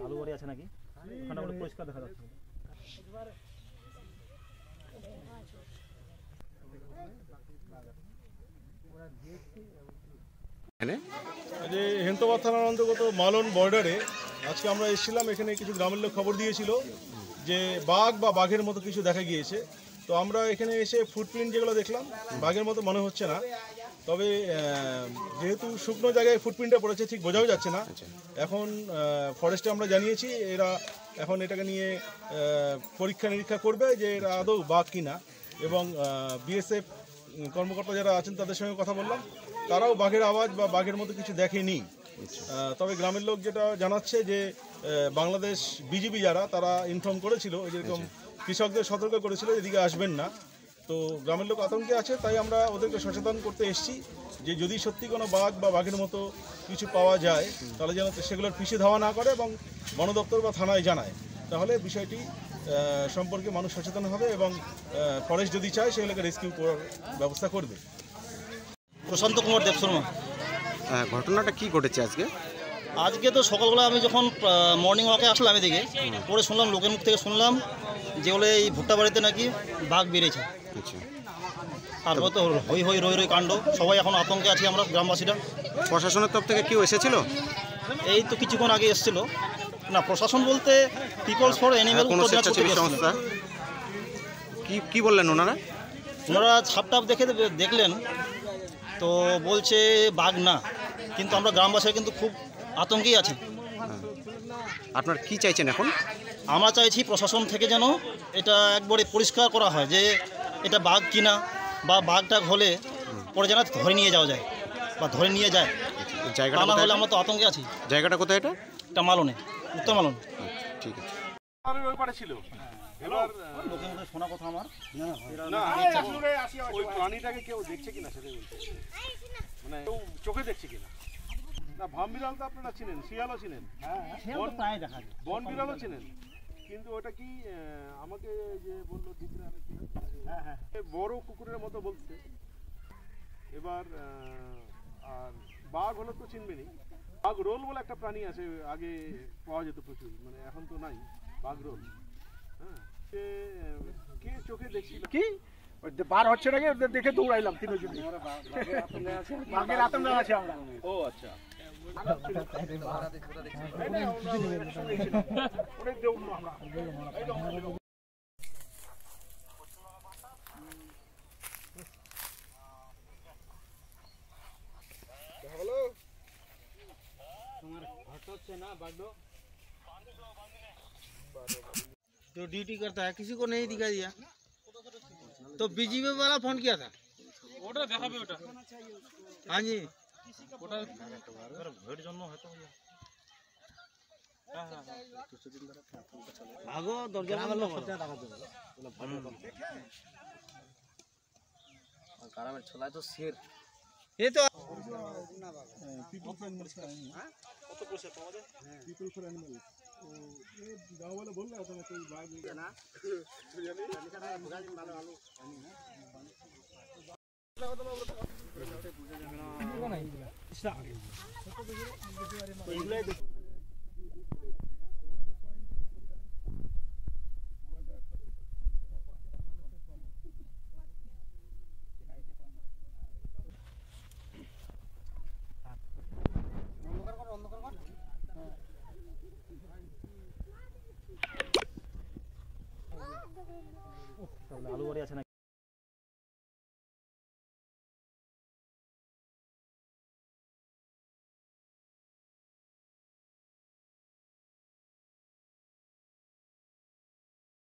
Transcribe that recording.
আলু বাড়ি আছে নাকি? ওখানে বলে পরিষ্কার দেখা যাচ্ছে। হেন্তবা থানার অন্তর্গত মালন বর্ডারে আজকে আমরা এসেছিলাম। এখানে কিছু গ্রামের লোক খবর দিয়েছিল যে বাঘ বা বাঘের মতো কিছু দেখা গিয়েছে। তো আমরা এখানে এসে ফুটপ্রিন্ট যেগুলো দেখলাম, বাঘের মতো মনে হচ্ছে না। তবে যেহেতু শুকনো জায়গায় ফুটপ্রিন্টটা পড়েছে, ঠিক বোঝাও যাচ্ছে না। এখন ফরেস্টে আমরা জানিয়েছি, এরা এখন এটাকে নিয়ে পরীক্ষা নিরীক্ষা করবে যে এরা আদৌ বাঘ কিনা। এবং বিএসএফ কর্মকর্তা যারা আছেন তাদের সঙ্গে কথা বললাম, তারাও বাঘের আওয়াজ বা বাঘের মতো কিছু দেখেনি। তবে গ্রামের লোক যেটা জানাচ্ছে যে বাংলাদেশ বিজিবি যারা, তারা ইনফর্ম করেছিল, যেরকম কৃষকদের সতর্ক করেছিল এদিকে আসবেন না। তো গ্রামের লোক আতঙ্কে আছে, তাই আমরা ওদেরকে সচেতন করতে এসেছি যে যদি সত্যি কোনো বাঘ বা বাঘের মতো কিছু পাওয়া যায় তাহলে যেন সেগুলোর পিছিয়ে ধাওয়া না করে এবং বন দপ্তর বা থানায় জানায়। তাহলে বিষয়টি সম্পর্কে মানুষ সচেতন হবে এবং ফরেস্ট যদি চায় সেগুলোকে রেস্কিউ করার ব্যবস্থা করবে। প্রশান্ত কুমার দেবশর্মা। ঘটনাটা কি ঘটেছে আজকে? আজকে তো সকালবেলা আমি যখন মর্নিং ওয়াকে আসলাম এদিকে, পরে শুনলাম লোকের মুখ থেকে শুনলাম যে বলে এই ভুট্টা বাড়িতে নাকি বাঘ বেড়েছে। আচ্ছা, তারপর তো হই হই রই রই কাণ্ড, সবাই এখন আতঙ্কে আছি আমরা গ্রামবাসীরা। প্রশাসনের তরফ থেকে কেউ এসেছিল? এই তো কিছুক্ষণ আগে এসেছিল। না, প্রশাসন বলতে পিপলস ফর অ্যানিমেল সংস্থা। কি বললেন ওনারা? ওনারা ছাপটাপ দেখে দেখলেন তো বলছে বাঘ না, কিন্তু আমরা গ্রামবাসীরা কিন্তু খুব আতঙ্কেই আছি। আপনার কি চাইছেন এখন? আমরা চাইছি প্রশাসন থেকে যেন এটা একবারে পরিষ্কার করা হয় যে এটা বাঘ কিনা, বা বাঘটা হলে পরে যেন ধরে নিয়ে যাওয়া যায় বা ধরে নিয়ে যায়। জায়গাটা না হলে আমরা তো আতঙ্কে আছি। জায়গাটা কোথায় এটা? এটা মালনে, উত্তর মালন। ঠিক আছে। ছিল শোনা কথা আমার ওই প্রাণীটাকে কেউ দেখছে কিনা সেটাই বলছে, মানে কেউ চোখে দেখছে কিনা। না, ভাম বিড়াল তো আপনারা চিনেন, শিয়ালও চিনেন, বন বিড়ালও চিনেন, কিন্তু ওটা কি আমাকে যে বললো বড় কুকুরের মতো বলছে। এবার আর বাঘ হলে তো চিনবেনি। বাঘ রোল বলে একটা প্রাণী আছে, আগে পাওয়া যেত প্রচুর, মানে এখন তো নাই বাঘ রোল। হ্যাঁ, কে চোখে দেখছিল কি বার হচ্ছে নাকি দেখে দৌড়াইলাম তিনজন। বাঘের আতঙ্ক আছে আমরা। ও আচ্ছা, जो ड्यूटी करता है किसी को नहीं दिखाई दिया तो बीजीपी वाला फोन किया था। हाँ जी, भागो दरजा छोला तो शेर ये तो পিপল ফর অ্যানিমালস का কত পয়সা পাওয়া যায়? পিপল ফর অ্যানিমাল गाँव वाले बोल रहा था ना कोई बाघ ना আলু বাড়ি আছে নাকি?